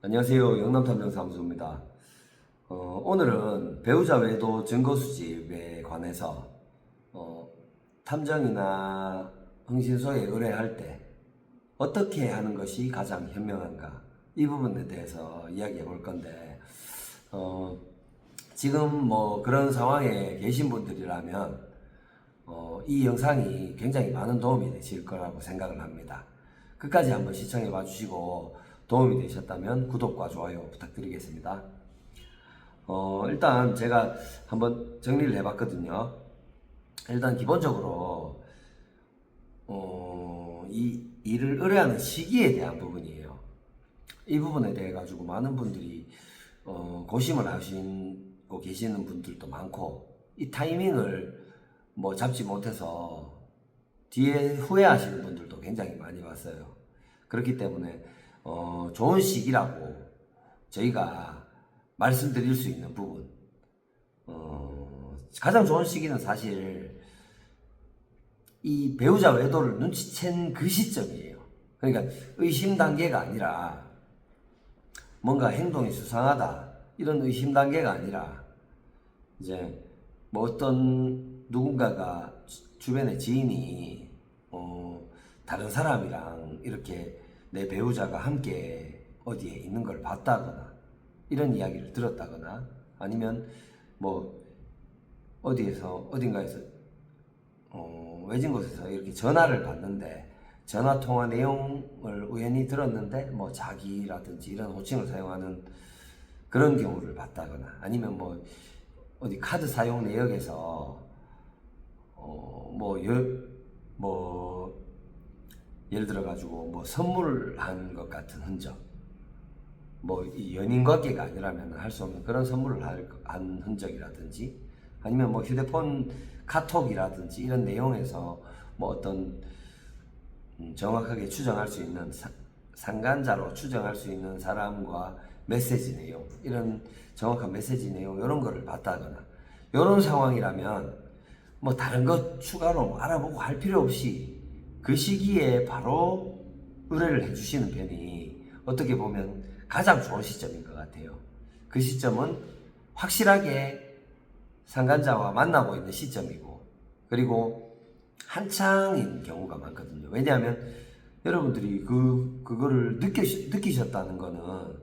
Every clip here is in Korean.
안녕하세요. 영남탐정사무소입니다. 오늘은 배우자 외도 증거 수집에 관해서 탐정이나 흥신소에 의뢰할 때 어떻게 하는 것이 가장 현명한가, 이 부분에 대해서 이야기해 볼 건데, 지금 그런 상황에 계신 분들이라면 이 영상이 굉장히 많은 도움이 되실 거라고 생각을 합니다. 끝까지 한번 시청해 봐 주시고 도움이 되셨다면 구독과 좋아요 부탁드리겠습니다. 일단 제가 한번 정리를 해봤거든요. 일단 기본적으로 이 일을 의뢰하는 시기에 대한 부분이에요. 이 부분에 대해 가지고 많은 분들이 고심을 하시고 계시는 분들도 많고, 이 타이밍을 잡지 못해서 뒤에 후회하시는 분들도 굉장히 많이 봤어요. 그렇기 때문에 좋은 시기라고 저희가 말씀드릴 수 있는 부분, 가장 좋은 시기는 사실 이 배우자 외도를 눈치챈 그 시점이에요. 그러니까 의심 단계가 아니라, 뭔가 행동이 수상하다 이런 의심 단계가 아니라, 이제 어떤 누군가가 주변의 지인이 다른 사람이랑 이렇게 내 배우자가 함께 어디에 있는 걸 봤다거나 이런 이야기를 들었다거나, 아니면 어딘가에서 외진 곳에서 이렇게 전화를 받는데 전화 통화 내용을 우연히 들었는데 자기라든지 이런 호칭을 사용하는 그런 경우를 봤다거나, 아니면 어디 카드 사용 내역에서 예를 들어 가지고 선물한 것 같은 흔적, 이 연인 관계가 아니라면 할 수 없는 그런 선물을 한 흔적이라든지, 아니면 휴대폰 카톡이라든지 이런 내용에서 어떤 정확하게 추정할 수 있는 상간자로 추정할 수 있는 사람과 메시지 내용, 이런 정확한 메시지 내용, 이런 거를 봤다거나, 이런 상황이라면 다른 것 추가로 알아보고 할 필요 없이 그 시기에 바로 의뢰를 해주시는 편이 어떻게 보면 가장 좋은 시점인 것 같아요. 그 시점은 확실하게 상간자와 만나고 있는 시점이고, 그리고 한창인 경우가 많거든요. 왜냐하면 여러분들이 그거를 느끼셨다는 거는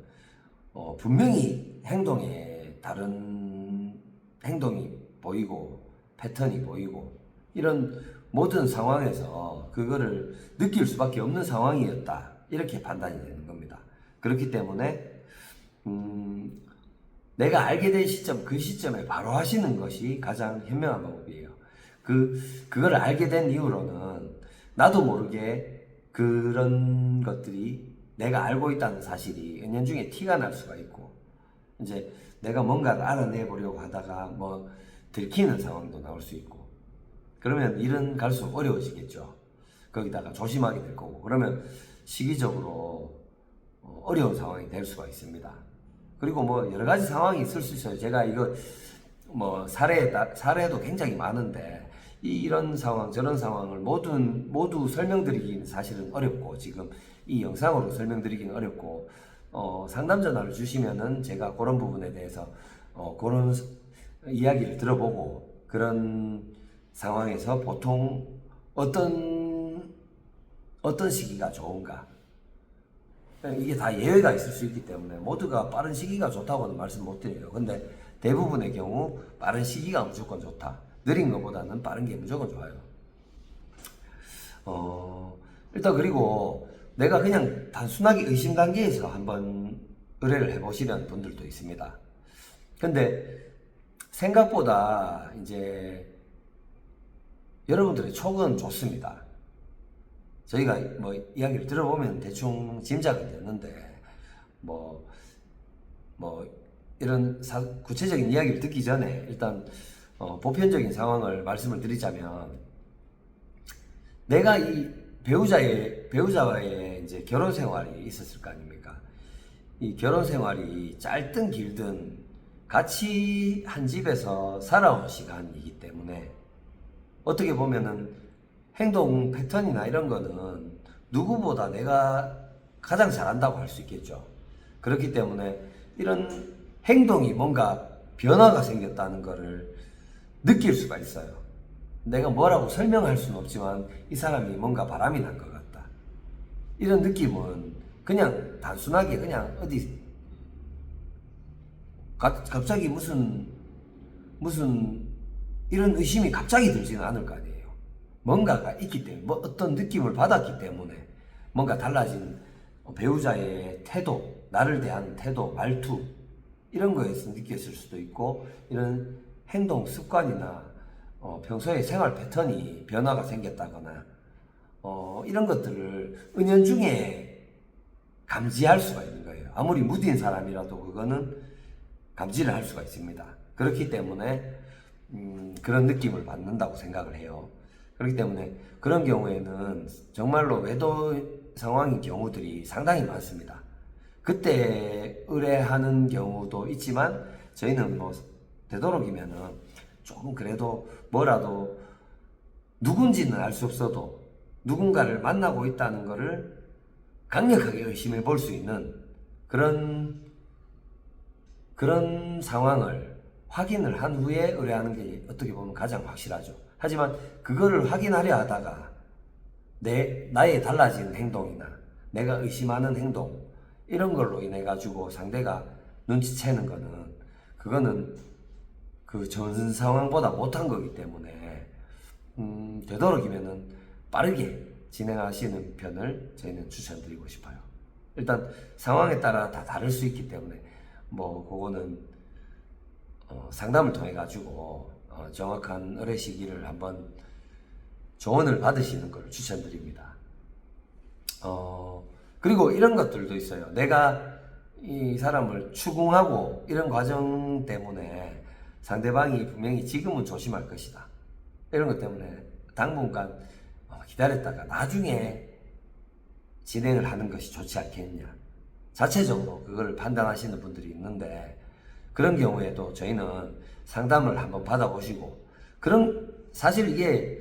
분명히 행동에 다른 행동이 보이고 패턴이 보이고, 이런 모든 상황에서 그거를 느낄 수밖에 없는 상황이었다, 이렇게 판단이 되는 겁니다. 그렇기 때문에 내가 알게 된 시점, 그 시점에 바로 하시는 것이 가장 현명한 방법이에요. 그걸 알게 된 이후로는 나도 모르게 그런 것들이 내가 알고 있다는 사실이 은연중에 티가 날 수가 있고, 이제 내가 뭔가를 알아내 보려고 하다가 들키는 상황도 나올 수 있고, 그러면 일은 갈수록 어려워지겠죠. 거기다가 조심하게 될 거고, 그러면 시기적으로 어려운 상황이 될 수가 있습니다. 그리고 여러 가지 상황이 있을 수 있어요. 제가 이거 사례도 굉장히 많은데, 이런 상황 저런 상황을 모두 설명드리기는 사실은 어렵고, 지금 이 영상으로 설명드리기는 어렵고, 상담 전화를 주시면은 제가 그런 부분에 대해서 그런 이야기를 들어보고, 그런 상황에서 보통 어떤 시기가 좋은가, 이게 다 예외가 있을 수 있기 때문에 모두가 빠른 시기가 좋다고는 말씀 못 드려요. 근데 대부분의 경우 빠른 시기가 무조건 좋다, 느린 것보다는 빠른 게 무조건 좋아요. 일단, 그리고 내가 그냥 단순하게 의심 단계에서 한번 의뢰를 해보시려는 분들도 있습니다. 근데 생각보다 이제 여러분들의 촉은 좋습니다. 저희가 이야기를 들어보면 대충 짐작은 됐는데, 이런 구체적인 이야기를 듣기 전에 일단 보편적인 상황을 말씀을 드리자면, 내가 이 배우자와의 이제 결혼 생활이 있었을 거 아닙니까? 이 결혼 생활이 짧든 길든 같이 한 집에서 살아온 시간이기 때문에, 어떻게 보면은 행동 패턴이나 이런 거는 누구보다 내가 가장 잘한다고 할 수 있겠죠. 그렇기 때문에 이런 행동이 뭔가 변화가 생겼다는 것을 느낄 수가 있어요. 내가 뭐라고 설명할 수는 없지만 이 사람이 뭔가 바람이 난 것 같다. 이런 느낌은 그냥 단순하게 그냥 어디 갑자기 무슨 이런 의심이 갑자기 들지는 않을 거 아니에요. 뭔가가 있기 때문에, 뭐 어떤 느낌을 받았기 때문에 뭔가 달라진 배우자의 태도, 나를 대하는 태도, 말투 이런 거에서 느꼈을 수도 있고, 이런 행동 습관이나 평소의 생활 패턴이 변화가 생겼다거나 이런 것들을 은연중에 감지할 수가 있는 거예요. 아무리 무딘 사람이라도 그거는 감지를 할 수가 있습니다. 그렇기 때문에 그런 느낌을 받는다고 생각을 해요. 그렇기 때문에 그런 경우에는 정말로 외도 상황인 경우들이 상당히 많습니다. 그때 의뢰하는 경우도 있지만 저희는 뭐 되도록이면은 조금 그래도 뭐라도 누군지는 알 수 없어도 누군가를 만나고 있다는 것을 강력하게 의심해 볼 수 있는 그런 상황을 확인을 한 후에 의뢰하는 게 어떻게 보면 가장 확실하죠. 하지만 그거를 확인하려 하다가 나의 달라진 행동이나 내가 의심하는 행동 이런 걸로 인해 가지고 상대가 눈치채는 거는 그거는 그 전 상황보다 못한 거기 때문에 되도록이면은 빠르게 진행하시는 편을 저희는 추천드리고 싶어요. 일단 상황에 따라 다 다를 수 있기 때문에 뭐 그거는 상담을 통해 가지고 정확한 의뢰 시기를 한번 조언을 받으시는 걸 추천드립니다. 그리고 이런 것들도 있어요. 내가 이 사람을 추궁하고 이런 과정 때문에 상대방이 분명히 지금은 조심할 것이다. 이런 것 때문에 당분간 기다렸다가 나중에 진행을 하는 것이 좋지 않겠냐. 자체적으로 그걸 판단하시는 분들이 있는데 그런 경우에도 저희는 상담을 한번 받아보시고 사실 이게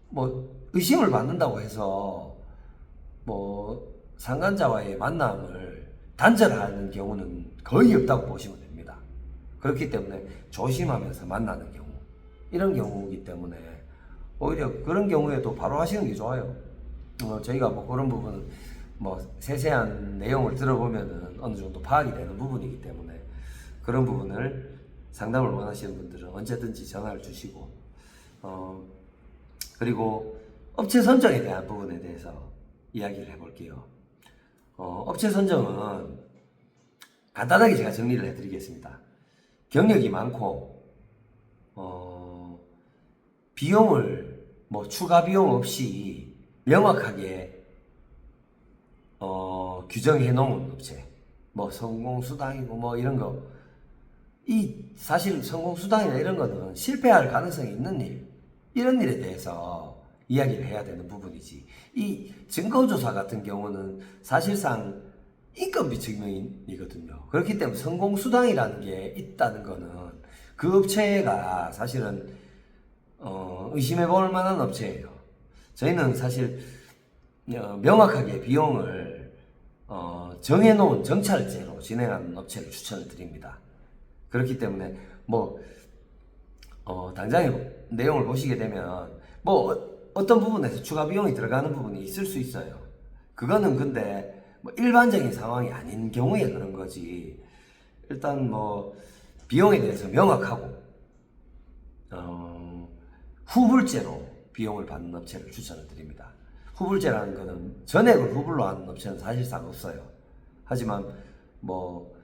뭐 의심을 받는다고 해서 뭐 상간자와의 만남을 단절하는 경우는 거의 없다고 보시면 됩니다. 그렇기 때문에 조심하면서 만나는 경우 이런 경우이기 때문에 오히려 그런 경우에도 바로 하시는 게 좋아요. 저희가 뭐 그런 부분은 뭐 세세한 내용을 들어보면은 어느 정도 파악이 되는 부분이기 때문에 그런 부분을 상담을 원하시는 분들은 언제든지 전화를 주시고 그리고 업체 선정에 대한 부분에 대해서 이야기를 해볼게요. 업체 선정은 간단하게 제가 정리를 해드리겠습니다. 경력이 많고 비용을 뭐 추가 비용 없이 명확하게 규정해 놓은 업체, 뭐 성공수당이고 뭐 이런 거, 사실 성공수당이나 이런 거는 실패할 가능성이 있는 이런 일에 대해서 이야기를 해야 되는 부분이지. 이 증거조사 같은 경우는 사실상 인건비 증명이거든요. 그렇기 때문에 성공수당이라는 게 있다는 거는 그 업체가 사실은 의심해 볼 만한 업체예요. 저희는 사실 명확하게 비용을 정해놓은 정찰제로 진행하는 업체를 추천을 드립니다. 그렇기 때문에 뭐 당장에 내용을 보시게 되면 뭐 어떤 부분에서 추가 비용이 들어가는 부분이 있을 수 있어요. 그거는 근데 뭐 일반적인 상황이 아닌 경우에 그런 거지. 일단 뭐 비용에 대해서 명확하고 후불제로 비용을 받는 업체를 추천을 드립니다. 후불제라는 것은 전액을 후불로 하는 업체는 사실상 없어요. 하지만 뭐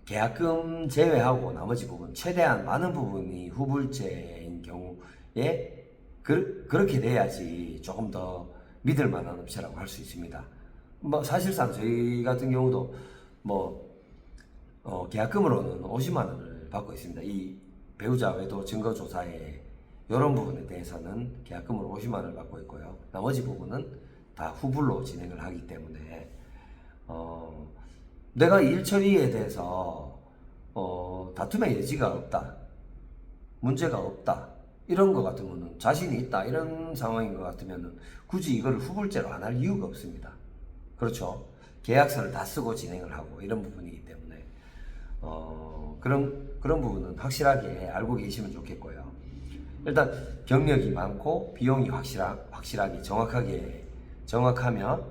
계약금 제외하고 나머지 부분 최대한 많은 부분이 후불제인 경우에 그렇게 돼야지 조금 더 믿을 만한 업체라고 할 수 있습니다. 뭐 사실상 저희 같은 경우도 뭐 계약금으로는 50만 원을 받고 있습니다. 이 배우자 외도 증거조사에 이런 부분에 대해서는 계약금으로 50만 원을 받고 있고요. 나머지 부분은 다 후불로 진행을 하기 때문에 내가 일 처리에 대해서 다툼의 여지가 없다, 문제가 없다, 이런 것 같으면 자신이 있다 이런 상황인 것 같으면 굳이 이걸 후불제로 안 할 이유가 없습니다. 그렇죠. 계약서를 다 쓰고 진행을 하고 이런 부분이기 때문에 그런 부분은 확실하게 알고 계시면 좋겠고요. 일단 경력이 많고 비용이 확실하게 정확하며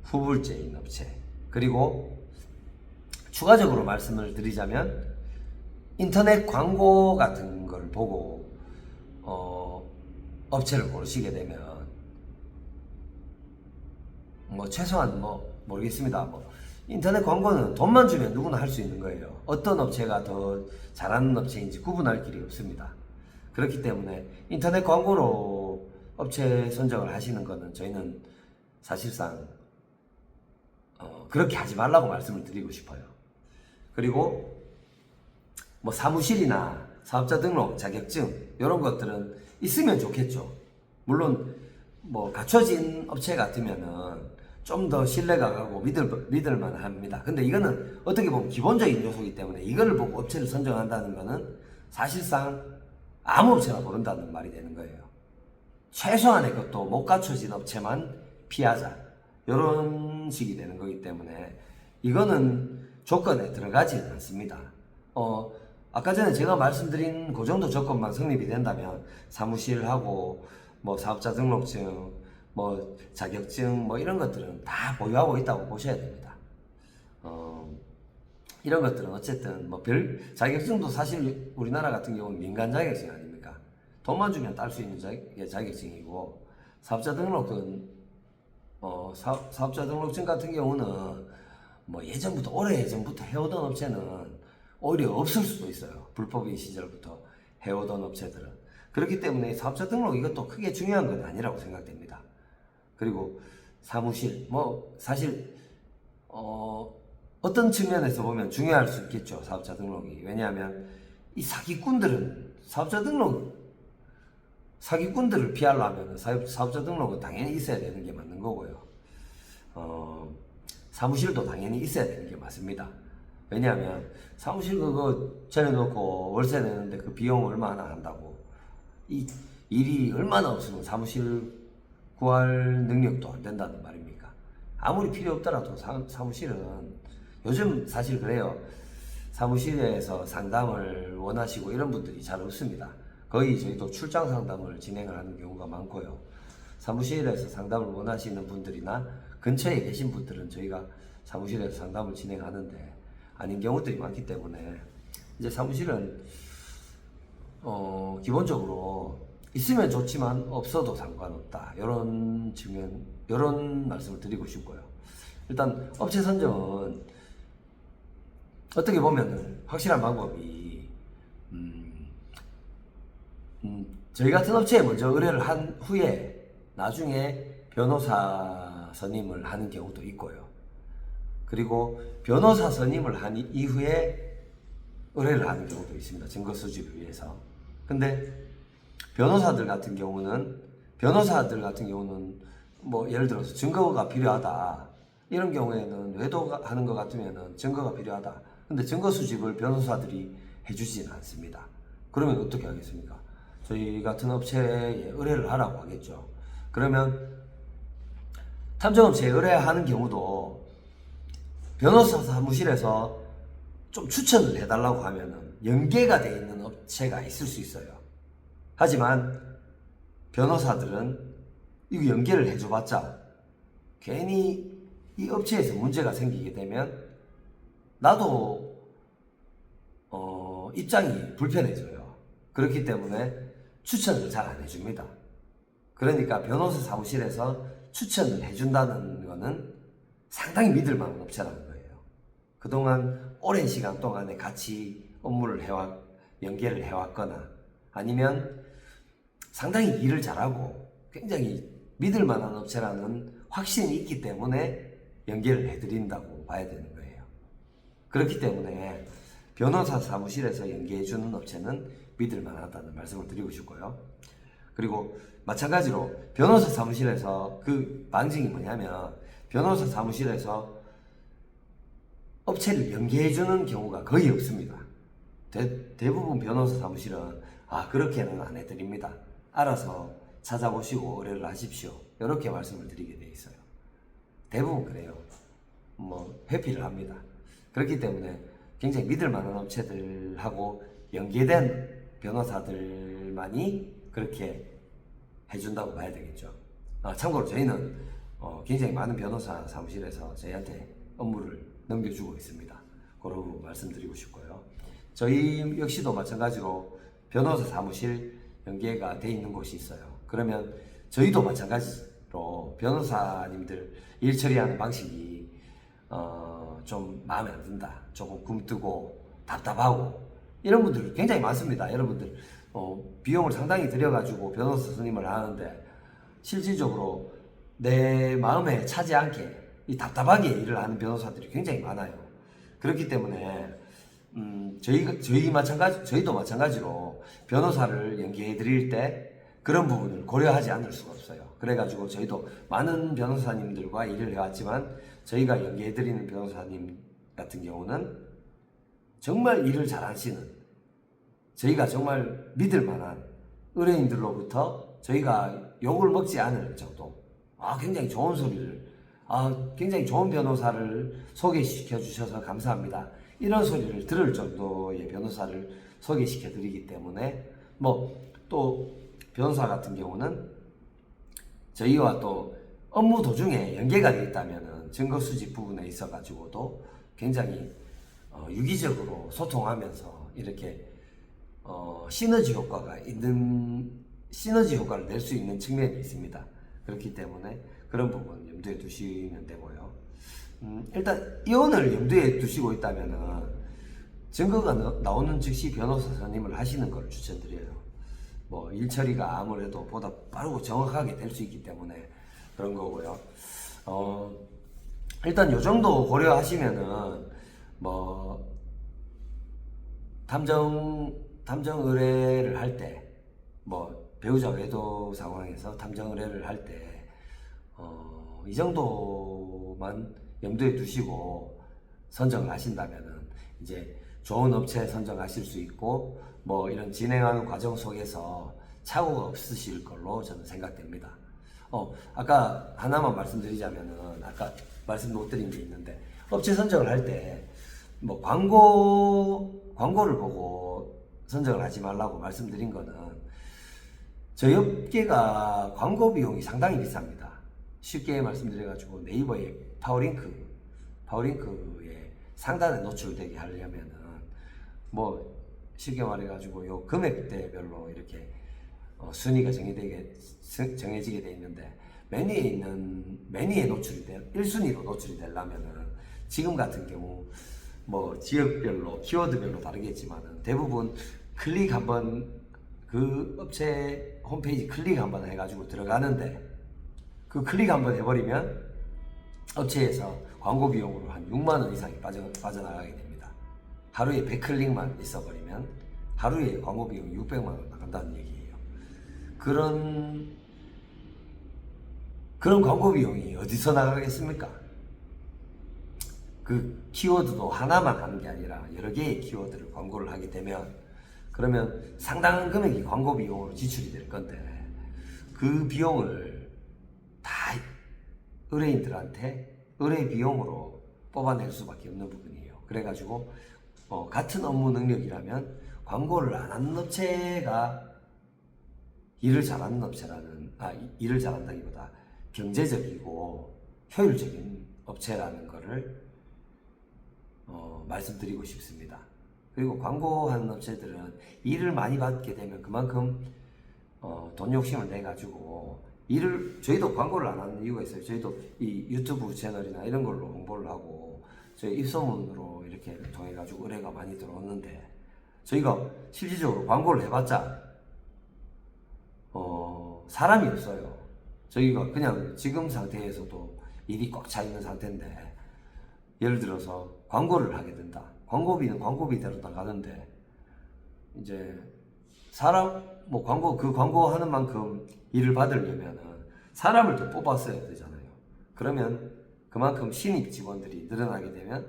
후불제인 업체, 그리고 추가적으로 말씀을 드리자면 인터넷 광고 같은 걸 보고 업체를 고르시게 되면 뭐 최소한 모르겠습니다. 인터넷 광고는 돈만 주면 누구나 할 수 있는 거예요. 어떤 업체가 더 잘하는 업체인지 구분할 길이 없습니다. 그렇기 때문에 인터넷 광고로 업체 선정을 하시는 거는 저희는 사실상 그렇게 하지 말라고 말씀을 드리고 싶어요. 그리고 사무실이나 사업자 등록, 자격증 이런 것들은 있으면 좋겠죠. 물론 갖춰진 업체 같으면은 좀 더 신뢰가 가고 믿을만 합니다. 근데 이거는 어떻게 보면 기본적인 요소이기 때문에 이거를 보고 업체를 선정한다는 거는 사실상 아무 업체나 고른다는 말이 되는 거예요. 최소한의 것도 못 갖춰진 업체만 피하자, 이런 식이 되는 거기 때문에 이거는 조건에 들어가지는 않습니다. 아까 전에 제가 말씀드린 그 정도 조건만 성립이 된다면 사무실하고 사업자 등록증, 자격증 이런 것들은 다 보유하고 있다고 보셔야 됩니다. 이런 것들은 어쨌든 별 자격증도 사실 우리나라 같은 경우는 민간 자격증 아닙니까? 돈만 주면 딸 수 있는 자격증이고, 사업자 등록은 사업자 등록증 같은 경우는 오래 예전부터 해오던 업체는 오히려 없을 수도 있어요. 불법인 시절부터 해오던 업체들은. 그렇기 때문에 사업자 등록 이것도 크게 중요한 건 아니라고 생각됩니다. 그리고 사무실, 사실 어떤 측면에서 보면 중요할 수 있겠죠, 사업자 등록이. 왜냐하면 이 사기꾼들을 피하려면 사업자 등록은 당연히 있어야 되는 게 맞는 거고요. 사무실도 당연히 있어야 되는 게 맞습니다. 왜냐하면 사무실 그거 전해놓고 월세 내는데 그 비용 얼마나 한다고, 이 일이 얼마나 없으면 사무실 구할 능력도 안 된다는 말입니까? 아무리 필요 없더라도 사무실은 요즘 사실 그래요. 사무실에서 상담을 원하시고 이런 분들이 잘 없습니다. 거의 저희도 출장 상담을 진행을 하는 경우가 많고요. 사무실에서 상담을 원하시는 분들이나 근처에 계신 분들은 저희가 사무실에서 상담을 진행하는데 아닌 경우들이 많기 때문에 이제 사무실은 기본적으로 있으면 좋지만 없어도 상관없다, 이런 측면, 이런 말씀을 드리고 싶고요. 일단 업체 선정은 어떻게 보면 확실한 방법이 저희 같은 업체에 먼저 의뢰를 한 후에 나중에 변호사 선임을 하는 경우도 있고요. 그리고 변호사 선임을 한 이후에 의뢰를 하는 경우도 있습니다. 증거 수집을 위해서. 근데 변호사들 같은 경우는 예를 들어서 증거가 필요하다, 이런 경우에는 외도하는 것 같으면 증거가 필요하다. 근데 증거 수집을 변호사들이 해주지는 않습니다. 그러면 어떻게 하겠습니까? 저희 같은 업체에 의뢰를 하라고 하겠죠. 그러면 탐정업체에 의뢰하는 경우도 변호사 사무실에서 좀 추천을 해달라고 하면은 연계가 되어 있는 업체가 있을 수 있어요. 하지만 변호사들은 이거 연계를 해줘봤자 괜히 이 업체에서 문제가 생기게 되면 나도 입장이 불편해져요. 그렇기 때문에 추천을 잘 안 해줍니다. 그러니까 변호사 사무실에서 추천을 해준다는 거는 상당히 믿을 만한 업체라는 거예요. 그동안 오랜 시간 동안에 같이 업무를 연계를 해왔거나 아니면 상당히 일을 잘하고 굉장히 믿을 만한 업체라는 확신이 있기 때문에 연계를 해드린다고 봐야 되는 거예요. 그렇기 때문에 변호사 사무실에서 연계해주는 업체는 믿을 만하다는 말씀을 드리고 싶고요. 그리고 마찬가지로 변호사 사무실에서 그 방증이 뭐냐면, 변호사 사무실에서 업체를 연계해주는 경우가 거의 없습니다. 대부분 변호사 사무실은 그렇게는 안 해드립니다, 알아서 찾아보시고 의뢰를 하십시오, 이렇게 말씀을 드리게 돼 있어요. 대부분 그래요. 뭐 회피를 합니다. 그렇기 때문에 굉장히 믿을 만한 업체들하고 연계된 변호사들만이 그렇게 해준다고 봐야 되겠죠. 참고로 저희는 굉장히 많은 변호사 사무실에서 저희한테 업무를 넘겨주고 있습니다. 그런 거 말씀드리고 싶고요. 저희 역시도 마찬가지로 변호사 사무실 연계가 돼 있는 곳이 있어요. 그러면 저희도 마찬가지로 변호사님들 일 처리하는 방식이 좀 마음에 안 든다, 조금 굼뜨고 답답하고 이런 분들 굉장히 많습니다. 여러분들 비용을 상당히 들여가지고 변호사 선임을 하는데 실질적으로 내 마음에 차지 않게 이 답답하게 일을 하는 변호사들이 굉장히 많아요. 그렇기 때문에 저희도 마찬가지로 변호사를 연계해 드릴 때 그런 부분을 고려하지 않을 수가 없어요. 그래가지고 저희도 많은 변호사님들과 일을 해왔지만 저희가 연계해 드리는 변호사님 같은 경우는 정말 일을 잘 하시는, 저희가 정말 믿을 만한 의뢰인들로부터 저희가 욕을 먹지 않을 정도, 굉장히 좋은 소리를, 굉장히 좋은 변호사를 소개시켜 주셔서 감사합니다, 이런 소리를 들을 정도의 변호사를 소개시켜 드리기 때문에 또 변호사 같은 경우는 저희와 또 업무 도중에 연계가 되어 있다면 증거 수집 부분에 있어 가지고도 굉장히 유기적으로 소통하면서 이렇게 시너지 효과를 낼 수 있는 측면이 있습니다. 그렇기 때문에 그런 부분 염두에 두시면 되고요. 일단 이혼을 염두에 두시고 있다면은 증거가 나오는 즉시 변호사 선임을 하시는 걸 추천드려요. 일 처리가 아무래도 보다 빠르고 정확하게 될 수 있기 때문에 그런 거고요. 일단 요 정도 고려하시면은 탐정 의뢰를 할 때, 배우자 외도 상황에서 탐정 의뢰를 할 때, 이 정도만 염두에 두시고 선정을 하신다면은 이제 좋은 업체 선정하실 수 있고, 이런 진행하는 과정 속에서 착오가 없으실 걸로 저는 생각됩니다. 아까 하나만 말씀드리자면은, 아까 말씀 못 드린 게 있는데, 업체 선정을 할 때, 광고를 보고 선정을 하지 말라고 말씀드린 거는, 저희 업계가 광고 비용이 상당히 비쌉니다. 쉽게 말씀드려가지고 네이버의 파워링크의 상단에 노출되게 하려면은, 쉽게 말해가지고 요 금액대별로 이렇게 순위가 정해지게 돼 있는데, 맨 위에 노출이 1순위로 노출이 되려면은 지금 같은 경우 지역별로 키워드별로 다르겠지만은 대부분 클릭 한번, 그 업체 홈페이지 클릭 한번 해가지고 들어가는데, 그 클릭 한번 해버리면 업체에서 광고 비용으로 한 6만원 이상이 빠져나가게 됩니다. 하루에 100클릭만 있어버리면 하루에 광고 비용이 600만원 나간다는 얘기예요. 그런 광고 비용이 어디서 나가겠습니까? 그 키워드도 하나만 하는 게 아니라 여러 개의 키워드를 광고를 하게 되면, 그러면 상당한 금액이 광고 비용으로 지출이 될 건데, 그 비용을 다 의뢰인들한테 의뢰 비용으로 뽑아낼 수밖에 없는 부분이에요. 그래가지고 같은 업무 능력이라면 광고를 안 하는 업체가 일을 잘한다기보다 경제적이고 효율적인 업체라는 거를 말씀드리고 싶습니다. 그리고 광고하는 업체들은 일을 많이 받게 되면 그만큼 돈 욕심을 내가지고 저희도 광고를 안 하는 이유가 있어요. 저희도 이 유튜브 채널이나 이런 걸로 홍보를 하고, 저희 입소문으로 이렇게 통해가지고 의뢰가 많이 들어오는데, 저희가 실질적으로 광고를 해봤자 사람이 없어요. 저희가 그냥 지금 상태에서도 일이 꽉 차 있는 상태인데, 예를 들어서 광고를 하게 된다. 광고비는 광고비대로 나가는데, 이제 광고 하는 만큼 일을 받으려면은 사람을 더 뽑았어야 되잖아요. 그러면 그만큼 신입 직원들이 늘어나게 되면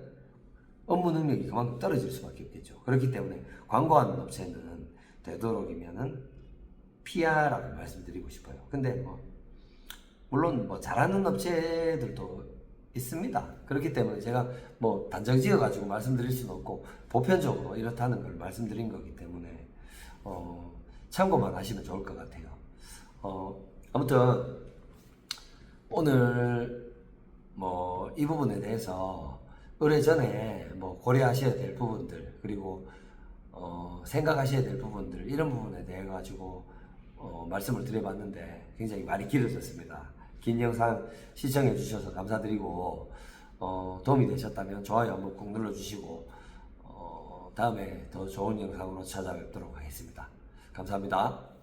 업무 능력이 그만큼 떨어질 수밖에 없겠죠. 그렇기 때문에 광고하는 업체는 되도록이면은 피하라고 말씀드리고 싶어요. 근데 물론 잘하는 업체들도 있습니다. 그렇기 때문에 제가 뭐 단정 지어 가지고 말씀드릴 수는 없고 보편적으로 이렇다는 걸 말씀드린 거기 때문에 참고만 하시면 좋을 것 같아요. 아무튼 오늘 뭐 이 부분에 대해서 의뢰 전에 뭐 고려하셔야 될 부분들, 그리고 생각하셔야 될 부분들, 이런 부분에 대해 가지고 말씀을 드려봤는데 굉장히 많이 길어졌습니다. 긴 영상 시청해 주셔서 감사드리고 도움이 되셨다면 좋아요 한번 꼭 눌러주시고 다음에 더 좋은 영상으로 찾아뵙도록 하겠습니다. 감사합니다.